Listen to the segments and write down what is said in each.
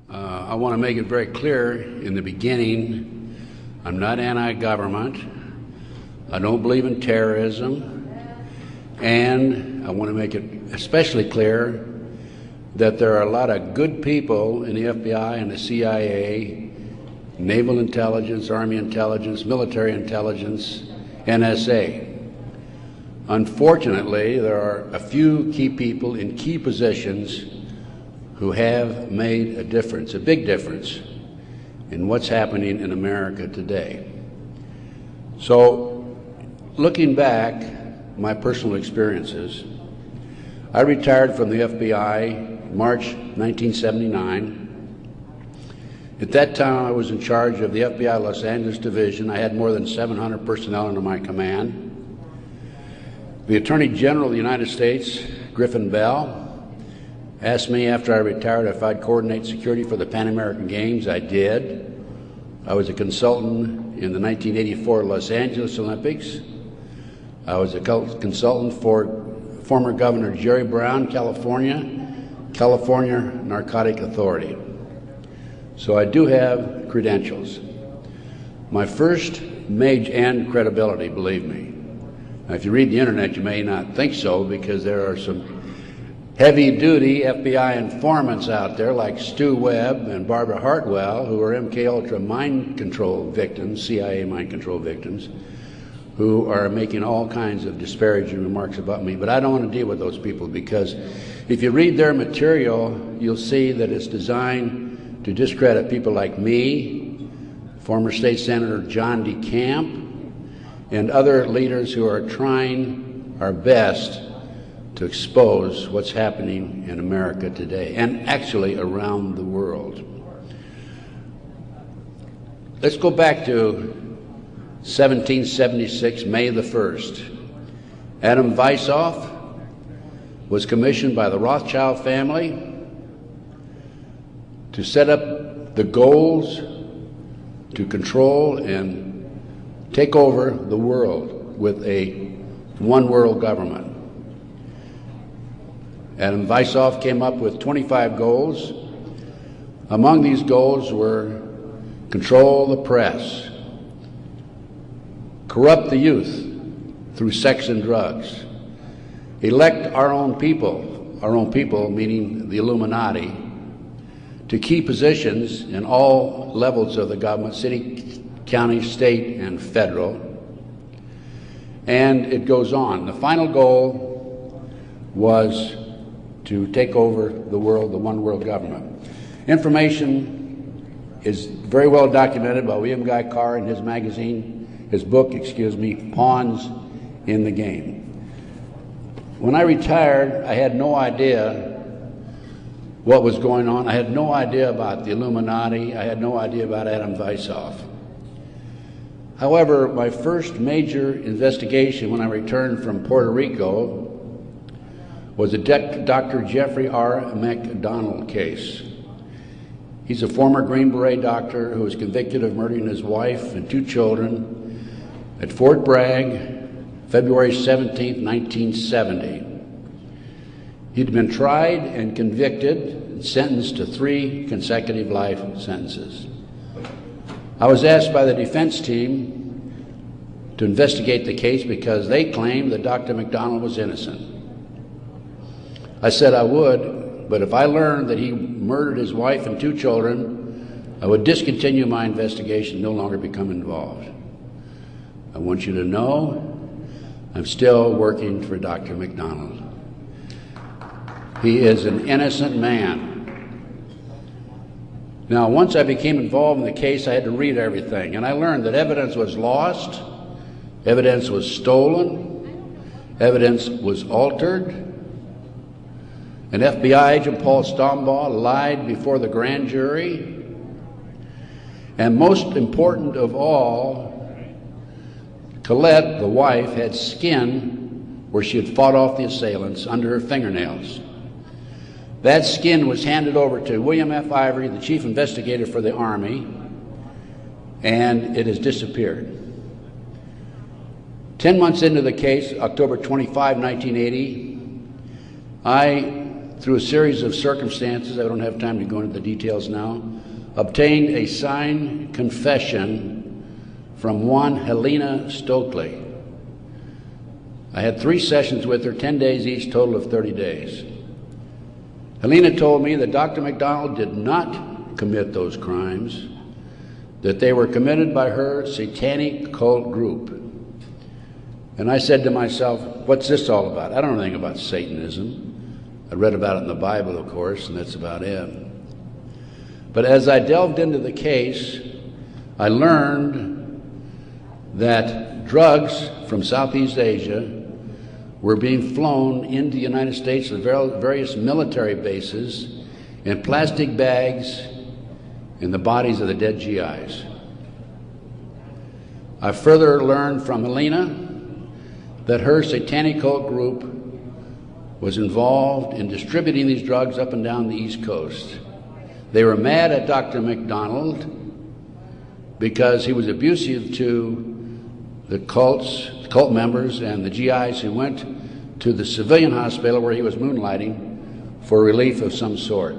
I want to make it very clear in the beginning, I'm not anti-government. I don't believe in terrorism. And I want to make it especially clear that there are a lot of good people in the FBI and the CIA, naval intelligence, army intelligence, military intelligence, NSA. Unfortunately, there are a few key people in key positions who have made a difference, a big difference, in what's happening in America today. So, looking back, my personal experiences, I retired from the FBI March 1979. At that time, I was in charge of the FBI Los Angeles Division. I had more than 700 personnel under my command. The Attorney General of the United States, Griffin Bell, asked me after I retired if I'd coordinate security for the Pan American Games. I did. I was a consultant in the 1984 Los Angeles Olympics. I was a consultant for former Governor Jerry Brown, California Narcotic Authority. So I do have credentials. My first major and credibility, believe me. Now, if you read the internet, you may not think so, because there are some heavy-duty FBI informants out there like Stu Webb and Barbara Hartwell, who are MKUltra mind control victims, CIA mind control victims, who are making all kinds of disparaging remarks about me. But I don't want to deal with those people, because if you read their material, you'll see that it's designed to discredit people like me, former State Senator John DeCamp, and other leaders who are trying our best to expose what's happening in America today, and actually around the world. Let's go back to 1776, May the 1st. Adam Weishaupt was commissioned by the Rothschild family to set up the goals to control and take over the world with a one world government. Adam Weishaupt came up with 25 goals. Among these goals were control the press, corrupt the youth through sex and drugs, elect our own people meaning the Illuminati, to key positions in all levels of the government, city, county, state, and federal. And it goes on. The final goal was to take over the world, the one world government. Information is very well documented by William Guy Carr in his book, Pawns in the Game. When I retired, I had no idea what was going on. I had no idea about the Illuminati. I had no idea about Adam Weishaupt. However, my first major investigation when I returned from Puerto Rico was the Dr. Jeffrey R. McDonald case. He's a former Green Beret doctor who was convicted of murdering his wife and 2 children at Fort Bragg, February 17, 1970. He'd been tried and convicted and sentenced to 3 consecutive life sentences. I was asked by the defense team to investigate the case because they claimed that Dr. McDonald was innocent. I said I would, but if I learned that he murdered his wife and 2 children, I would discontinue my investigation, no longer become involved. I want you to know I'm still working for Dr. McDonald. He is an innocent man. Now, once I became involved in the case, I had to read everything, and I learned that evidence was lost, evidence was stolen, evidence was altered. An FBI agent, Paul Stombaugh, lied before the grand jury. And most important of all, Colette, the wife, had skin where she had fought off the assailants under her fingernails. That skin was handed over to William F. Ivory, the chief investigator for the Army, and it has disappeared. 10 months into the case, October 25, 1980, I through a series of circumstances, I don't have time to go into the details now, obtained a signed confession from one Helena Stokely. I had 3 sessions with her, 10 days each, total of 30 days. Helena told me that Dr. McDonald did not commit those crimes, that they were committed by her satanic cult group. And I said to myself, what's this all about? I don't know anything about Satanism. I read about it in the Bible, of course, and that's about it. But as I delved into the case, I learned that drugs from Southeast Asia were being flown into the United States to various military bases in plastic bags in the bodies of the dead GIs. I further learned from Helena that her satanic cult group was involved in distributing these drugs up and down the East Coast. They were mad at Dr. McDonald because he was abusive to the cult members and the GIs who went to the civilian hospital where he was moonlighting for relief of some sort.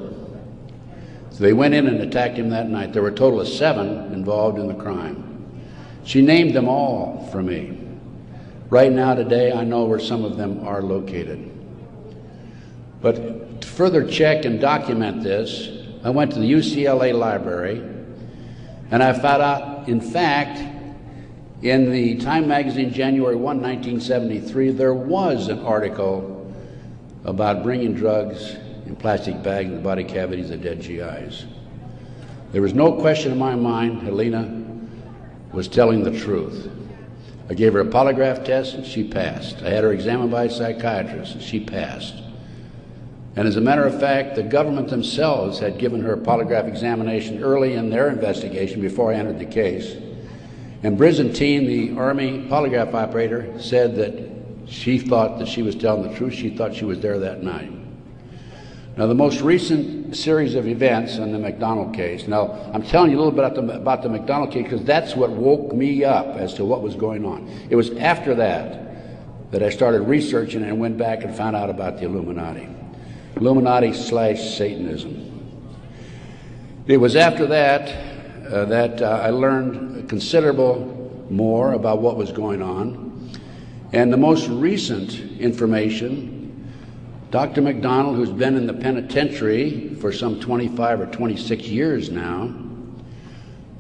So they went in and attacked him that night. There were a total of 7 involved in the crime. She named them all for me. Right now, today, I know where some of them are located. But to further check and document this, I went to the UCLA library, and I found out, in fact, in the Time magazine, January 1, 1973, there was an article about bringing drugs in plastic bags in the body cavities of dead GIs. There was no question in my mind Helena was telling the truth. I gave her a polygraph test, and she passed. I had her examined by a psychiatrist, and she passed. And as a matter of fact, the government themselves had given her a polygraph examination early in their investigation before I entered the case. And Byzantine, the Army polygraph operator, said that she thought that she was telling the truth. She thought she was there that night. Now, the most recent series of events in the McDonald case, now, I'm telling you a little bit about the McDonald case because that's what woke me up as to what was going on. It was after that I started researching and went back and found out about the Illuminati. Illuminati/Satanism. It was after that I learned considerable more about what was going on. And the most recent information, Dr. McDonald, who's been in the penitentiary for some 25 or 26 years now,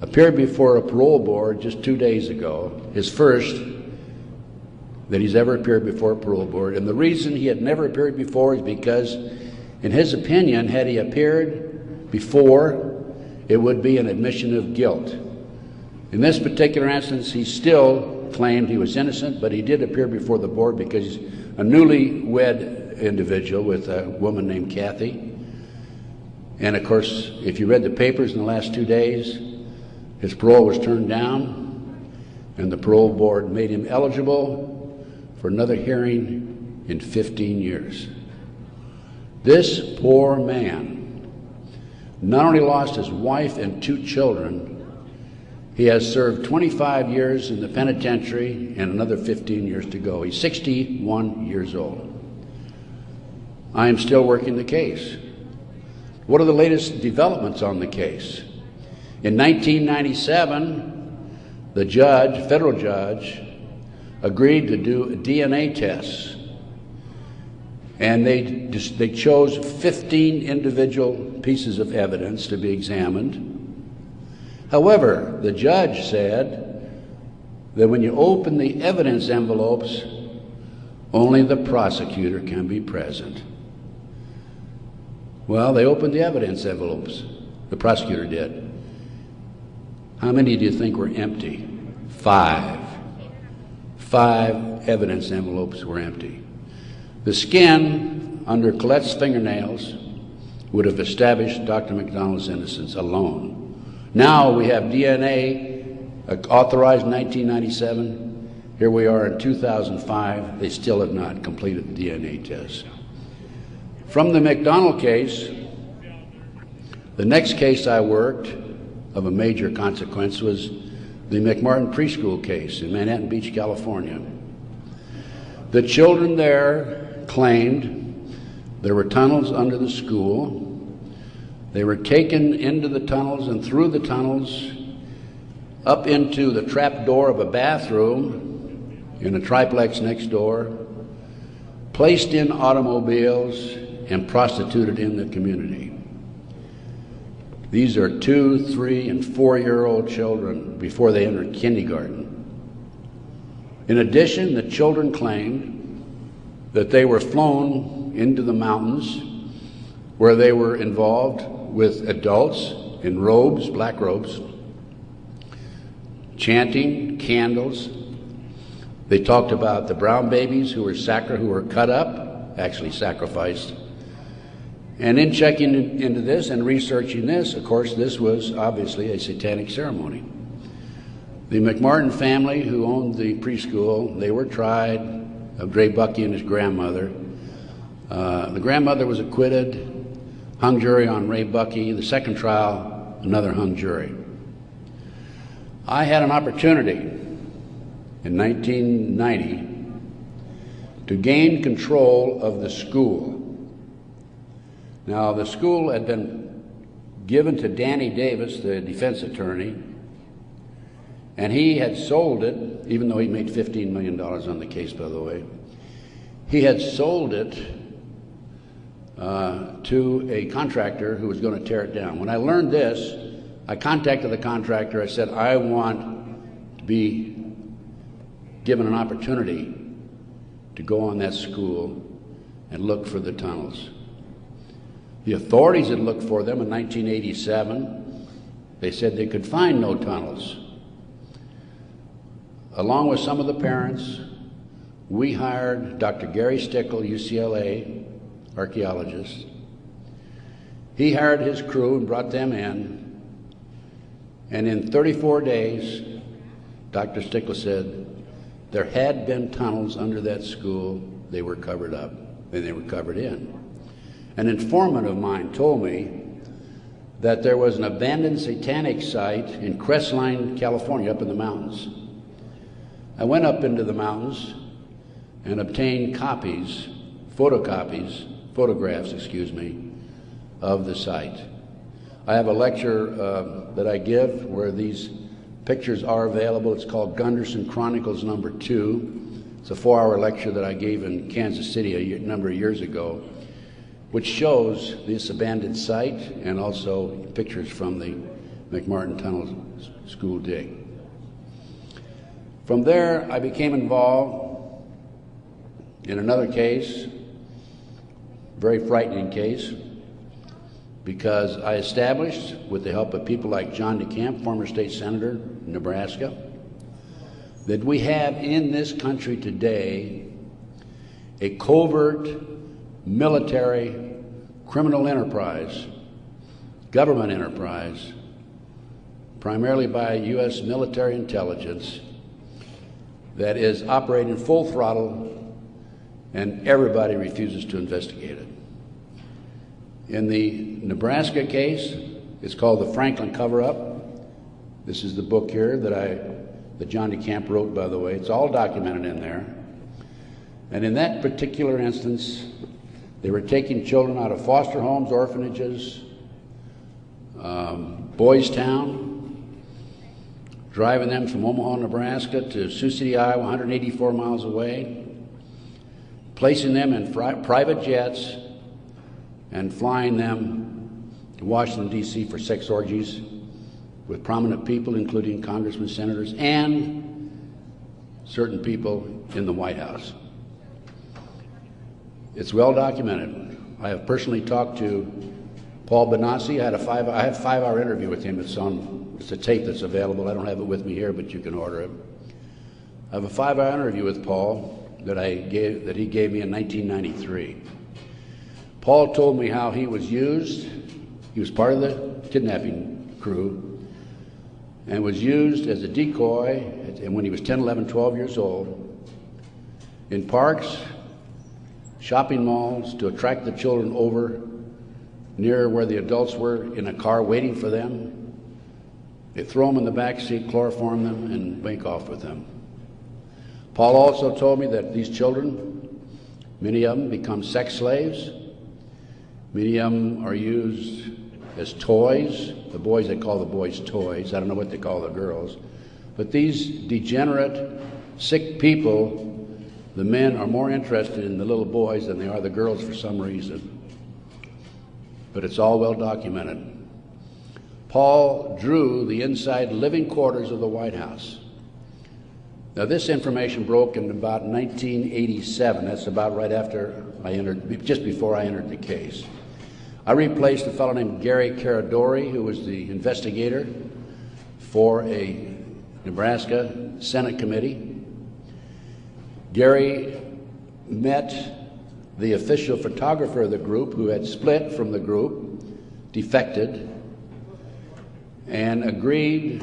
appeared before a parole board just 2 days ago, his first that he's ever appeared before a parole board. And the reason he had never appeared before is because, in his opinion, had he appeared before, it would be an admission of guilt. In this particular instance, he still claimed he was innocent, but he did appear before the board because he's a newlywed individual with a woman named Kathy. And of course, if you read the papers in the last 2 days, his parole was turned down, and the parole board made him eligible for another hearing in 15 years. This poor man not only lost his wife and 2 children, he has served 25 years in the penitentiary and another 15 years to go. He's 61 years old. I am still working the case. What are the latest developments on the case? In 1997, the judge, federal judge, agreed to do DNA tests. And they chose 15 individual pieces of evidence to be examined. However, the judge said that when you open the evidence envelopes, only the prosecutor can be present. Well, they opened the evidence envelopes. The prosecutor did. How many do you think were empty? 5. 5 evidence envelopes were empty. The skin under Colette's fingernails would have established Dr. McDonald's innocence alone. Now we have DNA authorized in 1997. Here we are in 2005. They still have not completed the DNA test. From the McDonald case, the next case I worked of a major consequence was the McMartin preschool case in Manhattan Beach, California. The children there claimed There were tunnels under the school. They were taken into the tunnels and through the tunnels up into the trap door of a bathroom in a triplex next door, placed in automobiles, and prostituted in the community. These are 2, 3, and 4-year-old children before they entered kindergarten. In addition, the children claimed that they were flown into the mountains where they were involved with adults in robes, black robes, chanting, candles. They talked about the brown babies who were cut up, actually sacrificed. And in checking into this and researching this, of course, this was obviously a satanic ceremony. The McMartin family, who owned the preschool, they were tried, of Ray Bucky and his grandmother. The grandmother was acquitted, hung jury on Ray Bucky. The second trial, another hung jury. I had an opportunity in 1990 to gain control of the school. Now, the school had been given to Danny Davis, the defense attorney, and he had sold it, even though he made $15 million on the case, by the way. He had sold it to a contractor who was going to tear it down. When I learned this, I contacted the contractor. I said, I want to be given an opportunity to go on that school and look for the tunnels. The authorities had looked for them in 1987. They said they could find no tunnels. Along with some of the parents, we hired Dr. Gary Stickle, UCLA archaeologist. He hired his crew and brought them in. And in 34 days, Dr. Stickle said there had been tunnels under that school. They were covered up, and they were covered in. An informant of mine told me that there was an abandoned satanic site in Crestline, California, up in the mountains. I went up into the mountains and obtained photographs, of the site. I have a lecture that I give where these pictures are available. It's called Gunderson Chronicles number 2. It's a 4-hour lecture that I gave in Kansas City a number of years ago, which shows this abandoned site and also pictures from the McMartin Tunnel school dig. From there, I became involved in another case, very frightening case, because I established, with the help of people like John DeCamp, former state senator in Nebraska, that we have in this country today a covert military criminal enterprise, government enterprise, primarily by U.S. military intelligence, that is operating full throttle, and everybody refuses to investigate it. In the Nebraska case, it's called the Franklin Cover-Up. This is the book here that John DeCamp wrote, by the way. It's all documented in there. And in that particular instance, they were taking children out of foster homes, orphanages, Boys Town, driving them from Omaha, Nebraska to Sioux City, Iowa, 184 miles away, placing them in private jets and flying them to Washington, D.C. for sex orgies with prominent people, including congressmen, senators, and certain people in the White House. It's well documented. I have personally talked to Paul Benassi. I had a 5-hour interview with him. It's a tape that's available. I don't have it with me here, but you can order it. I have a 5-hour interview with Paul that he gave me in 1993. Paul told me how he was used. He was part of the kidnapping crew and was used as a decoy when he was 10, 11, 12 years old in parks, shopping malls, to attract the children over near where the adults were in a car waiting for them. They throw them in the back seat, chloroform them, and make off with them. Paul also told me that these children, many of them, become sex slaves Many of them are used as toys. The boys, they call the boys toys. I don't know what they call the girls. But these degenerate, sick people, the men are more interested in the little boys than they are the girls for some reason. But it's all well documented. Paul drew the inside living quarters of the White House. Now, this information broke in about 1987. That's about right after I entered, just before I entered the case. I replaced a fellow named Gary Caradori, who was the investigator for a Nebraska Senate committee. Gary met the official photographer of the group, who had split from the group, defected, and agreed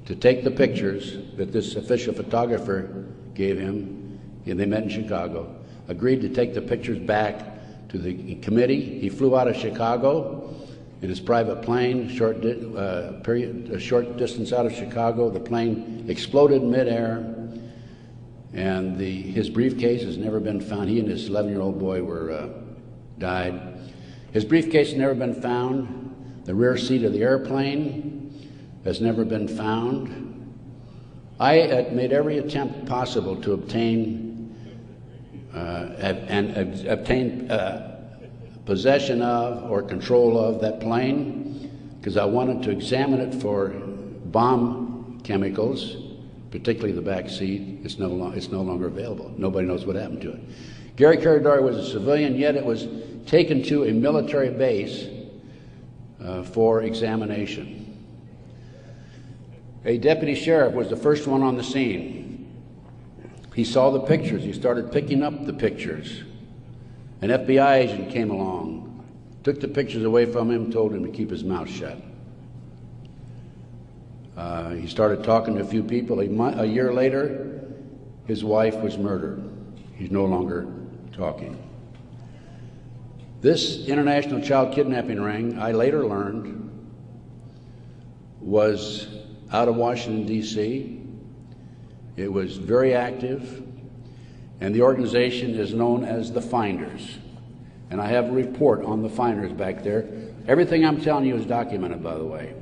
to take the pictures that this official photographer gave him, and they met in Chicago, agreed to take the pictures back to the committee. He flew out of Chicago in his private plane, a short distance out of Chicago. The plane exploded midair, and his briefcase has never been found. He and his 11-year-old boy died. His briefcase has never been found. The rear seat of the airplane has never been found. I had made every attempt possible to obtain possession of or control of that plane, because I wanted to examine it for bomb chemicals, particularly the back seat. It's no longer available. Nobody knows what happened to it. Gary Caradori was a civilian, yet it was taken to a military base for examination. A deputy sheriff was the first one on the scene. He saw the pictures. He started picking up the pictures. An FBI agent came along, took the pictures away from him, told him to keep his mouth shut. He started talking to a few people. A year later, his wife was murdered. He's no longer talking. This international child kidnapping ring, I later learned, was out of Washington, D.C. It was very active, and the organization is known as the Finders. And I have a report on the Finders back there. Everything I'm telling you is documented, by the way.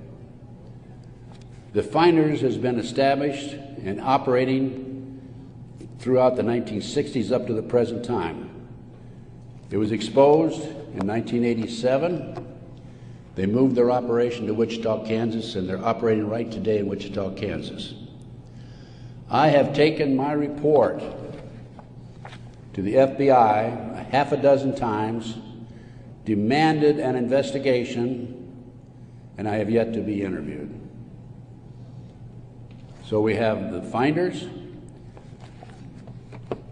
The Finders has been established and operating throughout the 1960s up to the present time. It was exposed in 1987. They moved their operation to Wichita, Kansas, and they're operating right today in Wichita, Kansas. I have taken my report to the FBI a half a dozen times, demanded an investigation, and I have yet to be interviewed. So we have the Finders,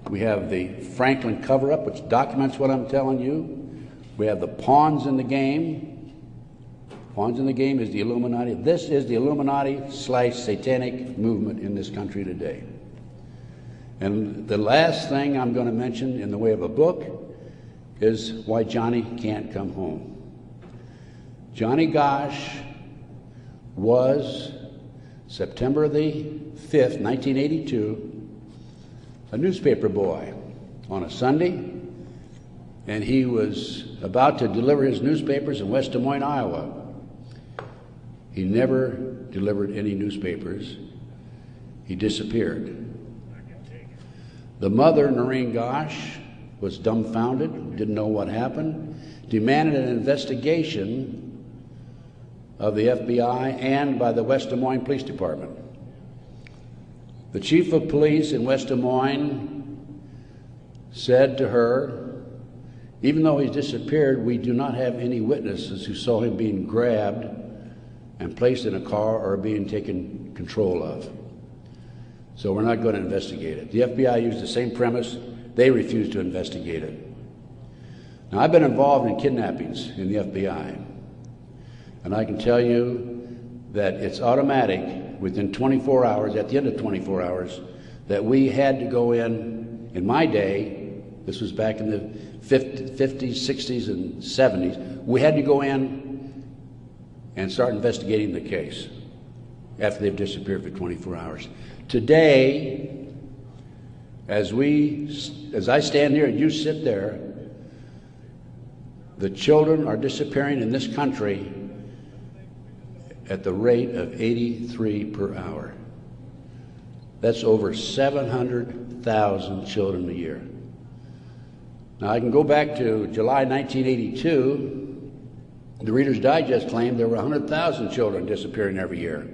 we have the Franklin cover-up, which documents what I'm telling you. We have the pawns in the game. Pawns in the game is the Illuminati. This is the Illuminati/satanic movement in this country today. And the last thing I'm going to mention in the way of a book is why Johnny can't come home. Johnny Gosch was, September the 5th, 1982, a newspaper boy on a Sunday, and he was about to deliver his newspapers in West Des Moines, Iowa. He never delivered any newspapers. He disappeared. The mother, Noreen Gosch, was dumbfounded, didn't know what happened, demanded an investigation of the FBI and by the West Des Moines Police Department. The chief of police in West Des Moines said to her, even though he's disappeared, we do not have any witnesses who saw him being grabbed and placed in a car or being taken control of. So we're not going to investigate it. The FBI used the same premise. They refused to investigate it. Now, I've been involved in kidnappings in the FBI, and I can tell you that it's automatic within 24 hours, at the end of 24 hours, that we had to go in my day, this was back in the 50s, 60s, and 70s, we had to go in and start investigating the case after they've disappeared for 24 hours. Today, as I stand here and you sit there, The children are disappearing in this country at the rate of 83 per hour. That's over 700,000 children a year. Now, I can go back to July 1982. The Reader's Digest claimed there were 100,000 children disappearing every year.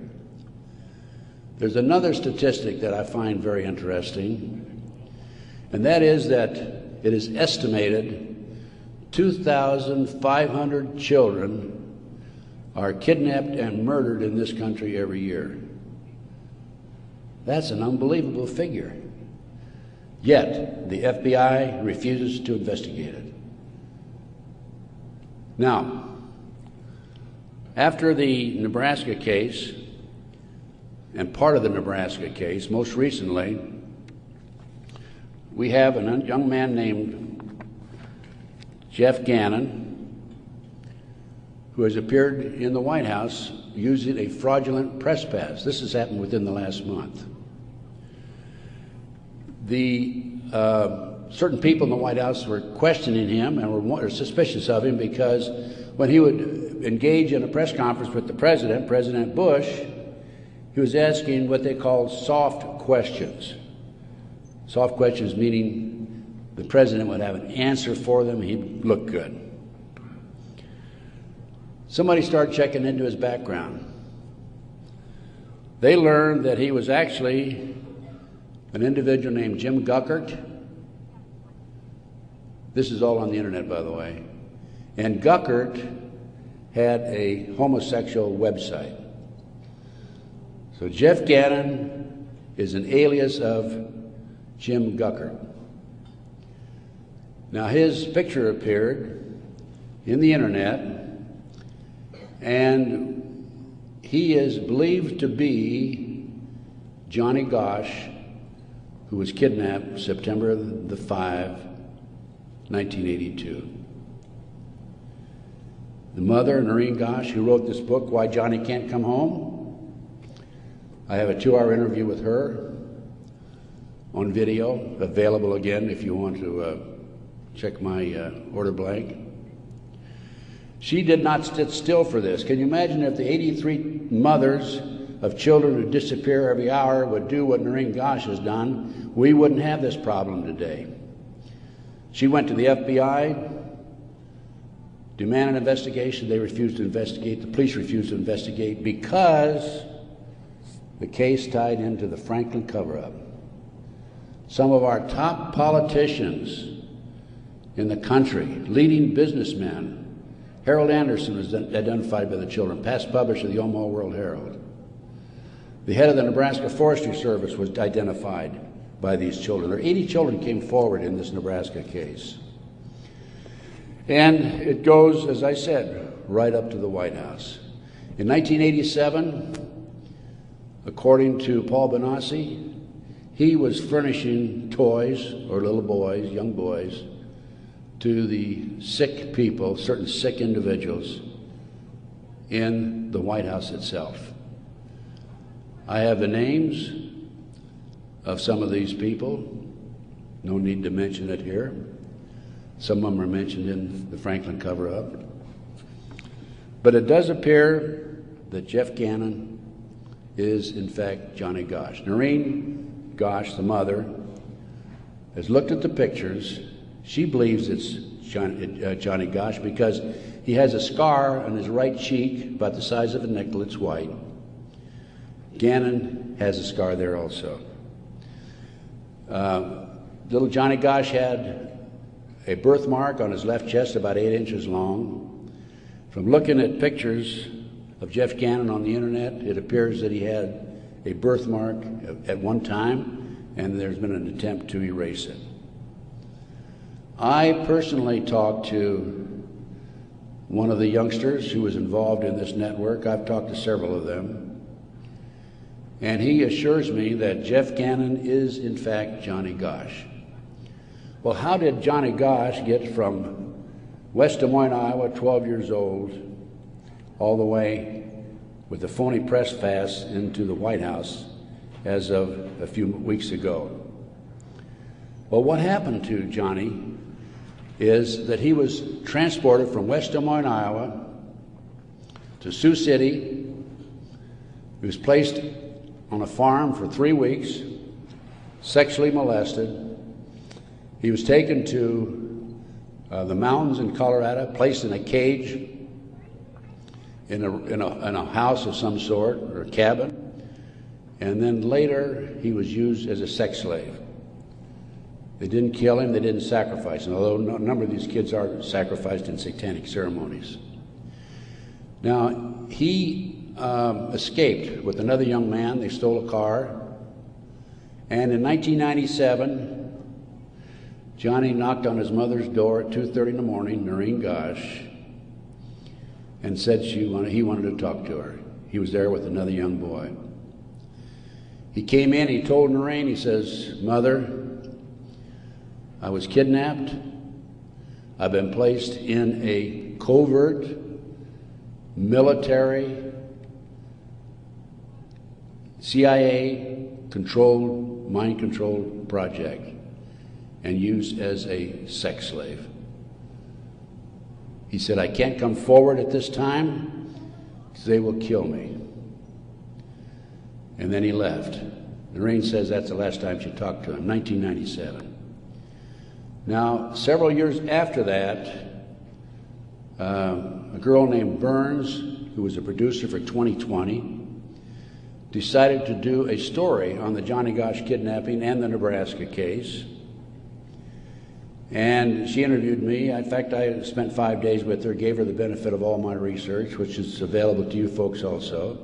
There's another statistic that I find very interesting, and that is that it is estimated 2,500 children are kidnapped and murdered in this country every year. That's an unbelievable figure. Yet, the FBI refuses to investigate it. Now, after the Nebraska case, and part of the Nebraska case, most recently, we have a young man named Jeff Gannon, who has appeared in the White House using a fraudulent press pass. This has happened within the last month. Certain people in the White House were questioning him and were suspicious of him because when he would engage in a press conference with the president, President Bush, he was asking what they called soft questions. Soft questions meaning the president would have an answer for them, he'd look good. Somebody started checking into his background. They learned that he was actually an individual named Jim Guckert. This is all on the internet, by the way. And Guckert had a homosexual website. So Jeff Gannon is an alias of Jim Guckert. Now, his picture appeared in the internet, and he is believed to be Johnny Gosch, who was kidnapped September the 5, 1982. The mother, Noreen Gosch, who wrote this book, Why Johnny Can't Come Home, I have a 2-hour interview with her on video, available again if you want to check my order blank. She did not sit still for this. Can you imagine if the 83 mothers of children who disappear every hour would do what Noreen Gosch has done? We wouldn't have this problem today. She went to the FBI, demanded an investigation. They refused to investigate. The police refused to investigate because the case tied into the Franklin cover-up. Some of our top politicians in the country, leading businessmen, Harold Anderson was identified by the children, past publisher of the Omaha World Herald. The head of the Nebraska Forestry Service was identified by these children. There 80 children came forward in this Nebraska case. And it goes, as I said, right up to the White House. In 1987, according to Paul Benassi, he was furnishing toys, or little boys, young boys, to the sick people, certain sick individuals in the White House itself. I have the names of some of these people. No need to mention it here. Some of them are mentioned in the Franklin cover-up. But it does appear that Jeff Gannon is, in fact, Johnny Gosch. Noreen Gosch, the mother, has looked at the pictures. She believes it's Johnny Gosch because he has a scar on his right cheek about the size of a nickel. It's white. Gannon has a scar there also. Little Johnny Gosch had a birthmark on his left chest about 8 inches long. From looking at pictures of Jeff Gannon on the internet, it appears that he had a birthmark at one time, and there's been an attempt to erase it. I personally talked to one of the youngsters who was involved in this network. I've talked to several of them. And he assures me that Jeff Gannon is, in fact, Johnny Gosch. Well, how did Johnny Gosch get from West Des Moines, Iowa, 12 years old, all the way with a phony press pass into the White House as of a few weeks ago? Well, what happened to Johnny is that he was transported from West Des Moines, Iowa to Sioux City. He was placed on a farm for 3 weeks, sexually molested. He was taken to the mountains in Colorado, placed in a cage in a house of some sort, or a cabin, and then later he was used as a sex slave. They didn't kill him, they didn't sacrifice him, although a number of these kids are sacrificed in satanic ceremonies. Now, he escaped with another young man. They stole a car, and in 1997, Johnny knocked on his mother's door at 2:30 in the morning, Noreen Gosh, and said he wanted to talk to her. He was there with another young boy. He came in, he told Noreen, he says, "Mother, I was kidnapped. I've been placed in a covert military CIA-controlled, mind-controlled project and used as a sex slave." He said, "I can't come forward at this time because they will kill me." And then he left. Noreen says that's the last time she talked to him, 1997. Now, several years after that, a girl named Burns, who was a producer for 2020, decided to do a story on the Johnny Gosch kidnapping and the Nebraska case. And she interviewed me. In fact, I spent 5 days with her, gave her the benefit of all my research, which is available to you folks also.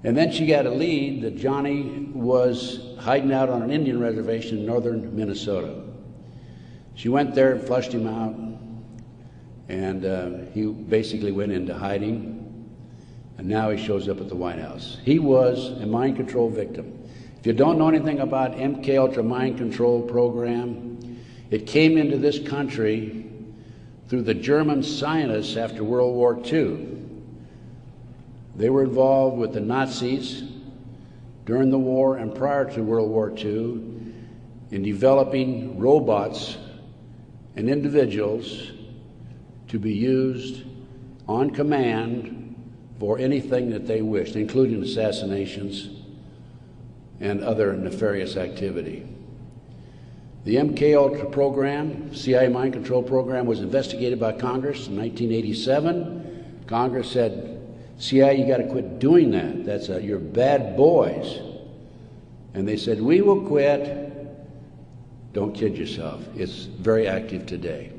And then she got a lead that Johnny was hiding out on an Indian reservation in northern Minnesota. She went there and flushed him out, and he basically went into hiding, and now he shows up at the White House. He was a mind control victim. If you don't know anything about MK Ultra mind control program, it came into this country through the German scientists after World War II. They were involved with the Nazis during the war and prior to World War II in developing robots and individuals to be used on command for anything that they wished, including assassinations and other nefarious activity. The MK Ultra program, CIA mind control program, was investigated by Congress in 1987. Congress said, CIA, you got to quit doing that. You're bad boys. And they said, we will quit. Don't kid yourself. It's very active today.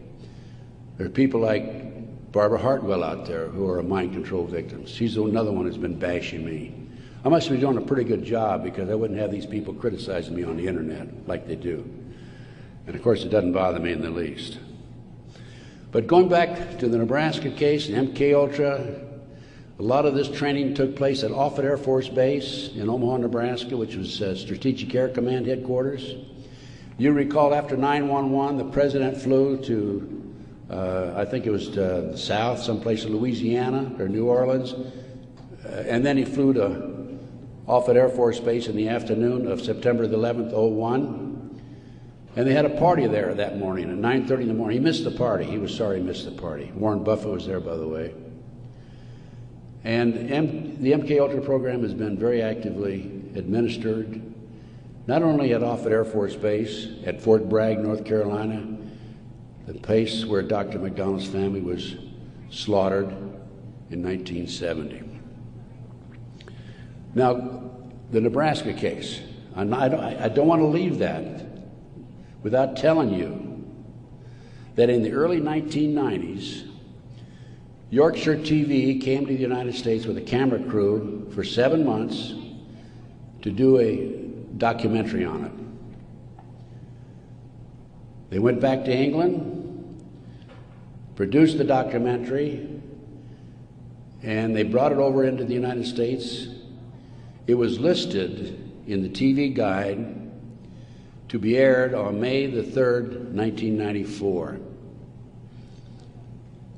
There are people like Barbara Hartwell out there who are mind control victims. She's another one who's been bashing me. I must be doing a pretty good job because I wouldn't have these people criticizing me on the internet like they do. And of course, it doesn't bother me in the least. But going back to the Nebraska case, the MK Ultra, a lot of this training took place at Offutt Air Force Base in Omaha, Nebraska, which was Strategic Air Command headquarters. You recall after 9/11, the president flew to, I think it was to the south, someplace in Louisiana or New Orleans, and then he flew to Offutt Air Force Base in the afternoon of September the 11th, 2001. And they had a party there that morning at 9:30 in the morning. He missed the party. He was sorry he missed the party. Warren Buffett was there, by the way. And the MK Ultra program has been very actively administered, not only at Offutt Air Force Base, at Fort Bragg, North Carolina, the place where Dr. McDonald's family was slaughtered in 1970. Now, the Nebraska case, I don't want to leave that without telling you that in the early 1990s, Yorkshire TV came to the United States with a camera crew for 7 months to do a documentary on it. They went back to England, produced the documentary, and they brought it over into the United States. It was listed in the TV guide to be aired on May the 3rd, 1994.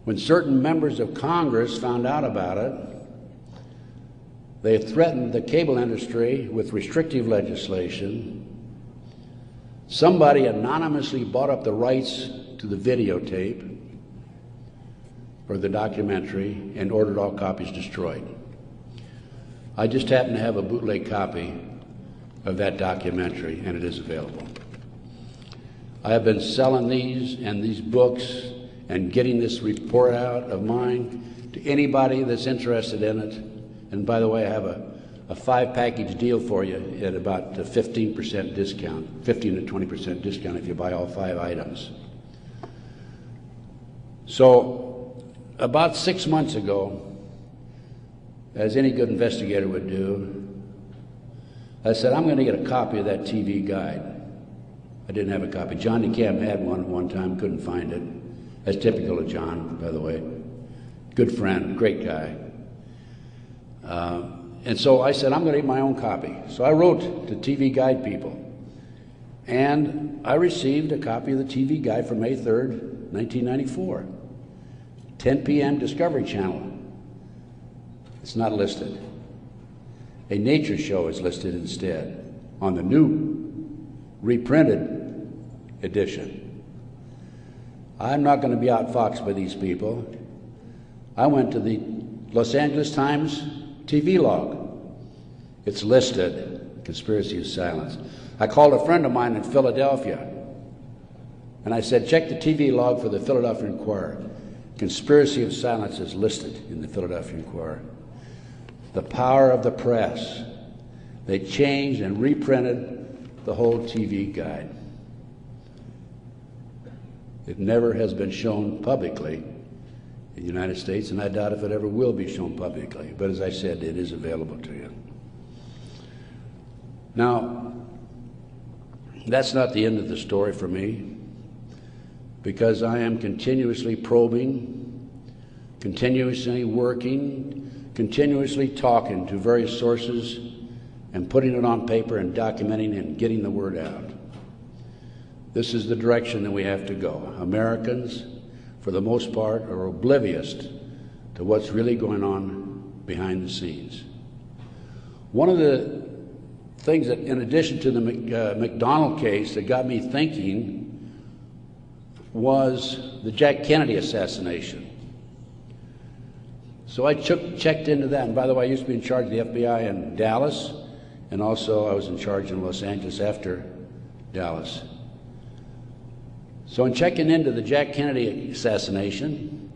When certain members of Congress found out about it, they threatened the cable industry with restrictive legislation. Somebody anonymously bought up the rights to the videotape or the documentary and ordered all copies destroyed. I just happen to have a bootleg copy of that documentary, and it is available. I have been selling these and these books and getting this report out of mine to anybody that's interested in it. And by the way, I have a 5-package deal for you at about a 15% discount, 15 to 20% discount if you buy all 5 items. So about 6 months ago, as any good investigator would do, I said, I'm going to get a copy of that TV guide. I didn't have a copy. John DeCamp had one at one time, couldn't find it. That's typical of John, by the way. Good friend, great guy. And so I said, I'm going to get my own copy. So I wrote to TV Guide people. And I received a copy of the TV Guide for May 3rd, 1994. 10 p.m. Discovery Channel. It's not listed. A nature show is listed instead on the new reprinted edition. I'm not going to be outfoxed by these people. I went to the Los Angeles Times TV log. It's listed, Conspiracy of Silence. I called a friend of mine in Philadelphia, and I said, check the TV log for the Philadelphia Inquirer. Conspiracy of Silence is listed in the Philadelphia Inquirer. The power of the press. They changed and reprinted the whole TV guide. It never has been shown publicly in the United States, and I doubt if it ever will be shown publicly. But as I said, it is available to you. Now, that's not the end of the story for me, because I am continuously probing, continuously working, continuously talking to various sources and putting it on paper and documenting and getting the word out. This is the direction that we have to go. Americans, for the most part, are oblivious to what's really going on behind the scenes. One of the things that, in addition to the McDonald case, that got me thinking was the Jack Kennedy assassination. So I checked into that. And by the way, I used to be in charge of the FBI in Dallas, and also I was in charge in Los Angeles after Dallas. So in checking into the Jack Kennedy assassination,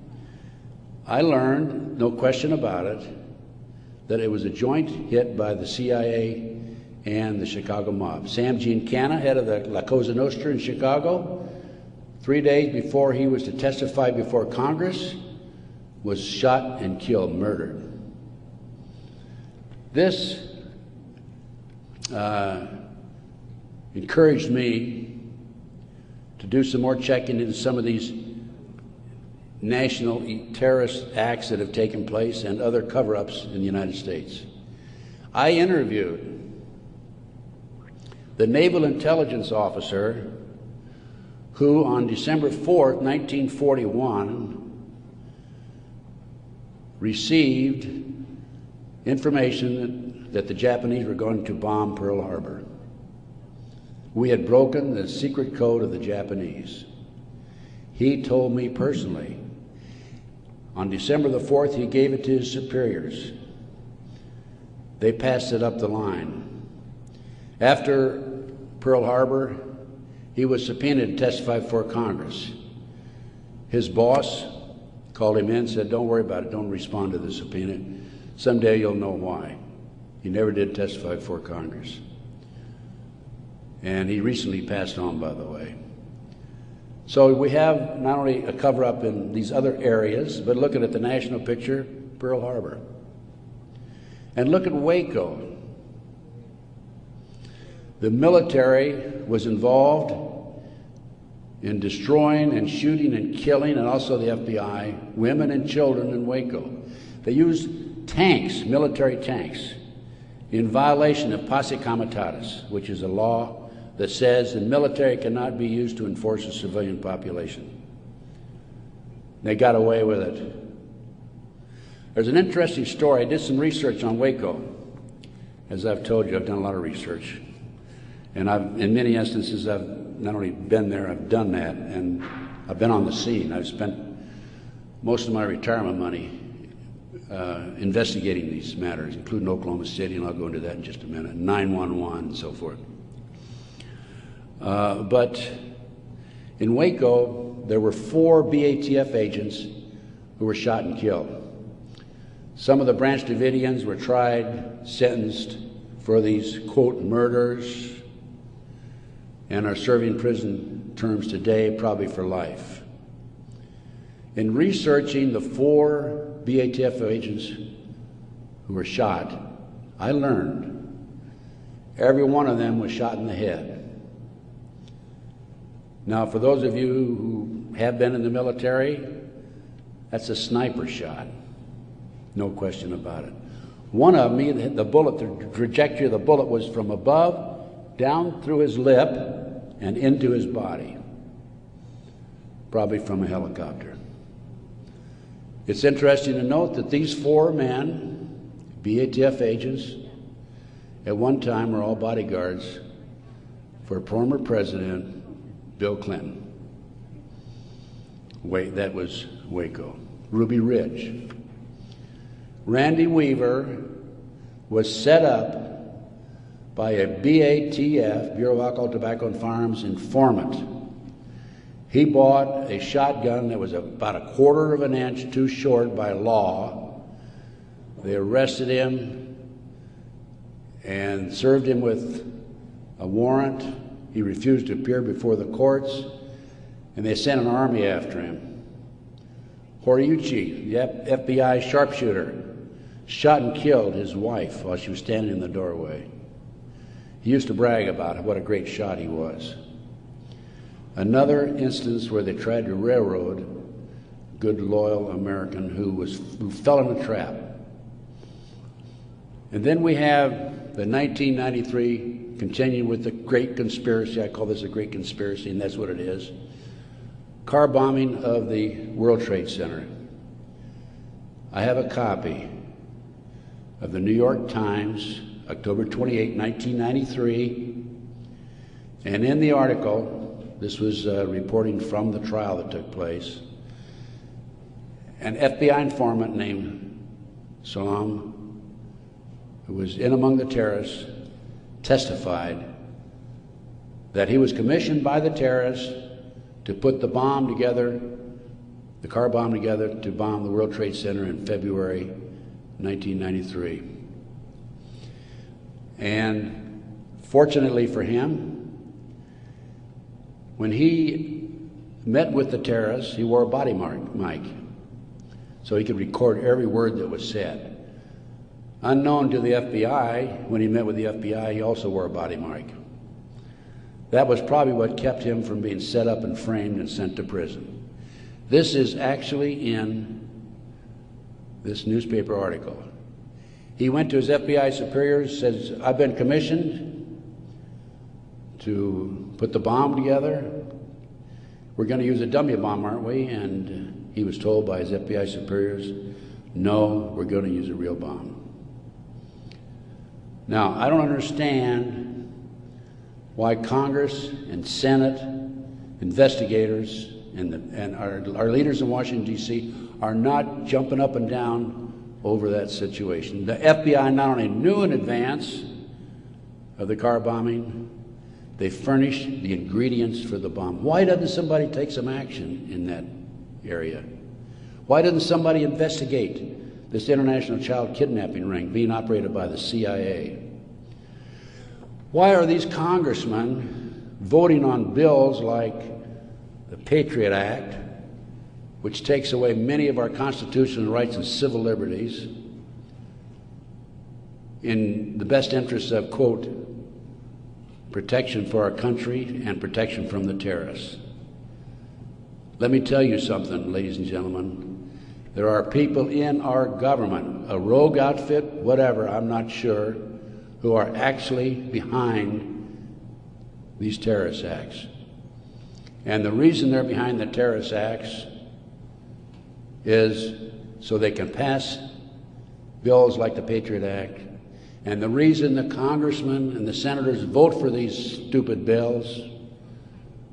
I learned, no question about it, that it was a joint hit by the CIA and the Chicago mob. Sam Giancana, head of the La Cosa Nostra in Chicago, 3 days before he was to testify before Congress, was shot and killed, murdered. This encouraged me to do some more checking into some of these national terrorist acts that have taken place and other cover-ups in the United States. I interviewed the naval intelligence officer who on December 4th, 1941, received information that the Japanese were going to bomb Pearl Harbor. We had broken the secret code of the Japanese. He told me personally, on December the 4th, he gave it to his superiors. They passed it up the line. After Pearl Harbor, he was subpoenaed to testify before Congress. His boss called him in and said, don't worry about it, don't respond to the subpoena. Someday you'll know why. He never did testify before Congress. And he recently passed on, by the way. So we have not only a cover-up in these other areas, but looking at the national picture, Pearl Harbor. And look at Waco. The military was involved in destroying and shooting and killing, and also the FBI, women and children in Waco. They used tanks, military tanks, in violation of posse comitatus, which is a law that says the military cannot be used to enforce a civilian population. They got away with it. There's an interesting story. I did some research on Waco. As I've told you, I've done a lot of research. And in many instances, I've not only been there, I've done that. And I've been on the scene. I've spent most of my retirement money investigating these matters, including Oklahoma City, and I'll go into that in just a minute, 911 and so forth. But in Waco, there were 4 BATF agents who were shot and killed. Some of the Branch Davidians were tried, sentenced for these, quote, murders, and are serving prison terms today, probably for life. In researching the 4 BATF agents who were shot, I learned every one of them was shot in the head. Now, for those of you who have been in the military, that's a sniper shot. No question about it. One of them, the bullet, the trajectory of the bullet was from above, down through his lip, and into his body. Probably from a helicopter. It's interesting to note that these 4 men, BATF agents, at one time were all bodyguards for former President Bill Clinton. That was Waco. Ruby Ridge. Randy Weaver was set up by a BATF, Bureau of Alcohol, Tobacco, and Firearms, informant. He bought a shotgun that was about a 1/4 of an inch too short by law. They arrested him and served him with a warrant. He refused to appear before the courts, and they sent an army after him. Horiuchi, the FBI sharpshooter, shot and killed his wife while she was standing in the doorway. He used to brag about what a great shot he was. Another instance where they tried to railroad a good, loyal American who fell in a trap. And then we have the 1993, continuing with the great conspiracy. I call this a great conspiracy, and that's what it is. Car bombing of the World Trade Center. I have a copy of the New York Times, October 28, 1993, and in the article, this was reporting from the trial that took place, an FBI informant named Salam, who was in among the terrorists, testified that he was commissioned by the terrorists to put the bomb together, the car bomb together, to bomb the World Trade Center in February 1993. And fortunately for him, when he met with the terrorists, he wore a body mic so he could record every word that was said. Unknown to the FBI, when he met with the FBI, he also wore a body mic. That was probably what kept him from being set up and framed and sent to prison. This is actually in this newspaper article. He went to his FBI superiors, says, I've been commissioned to put the bomb together. We're going to use a dummy bomb, aren't we? And he was told by his FBI superiors, no, we're going to use a real bomb. Now, I don't understand why Congress and Senate, investigators, and our leaders in Washington, D.C. are not jumping up and down over that situation. The FBI not only knew in advance of the car bombing, they furnished the ingredients for the bomb. Why doesn't somebody take some action in that area? Why doesn't somebody investigate this international child kidnapping ring being operated by the CIA? Why are these congressmen voting on bills like the Patriot Act, which takes away many of our constitutional rights and civil liberties in the best interests of, quote, protection for our country and protection from the terrorists? Let me tell you something, ladies and gentlemen. There are people in our government, a rogue outfit, whatever, I'm not sure, who are actually behind these terrorist acts. And the reason they're behind the terrorist acts is so they can pass bills like the Patriot Act. And the reason the congressmen and the senators vote for these stupid bills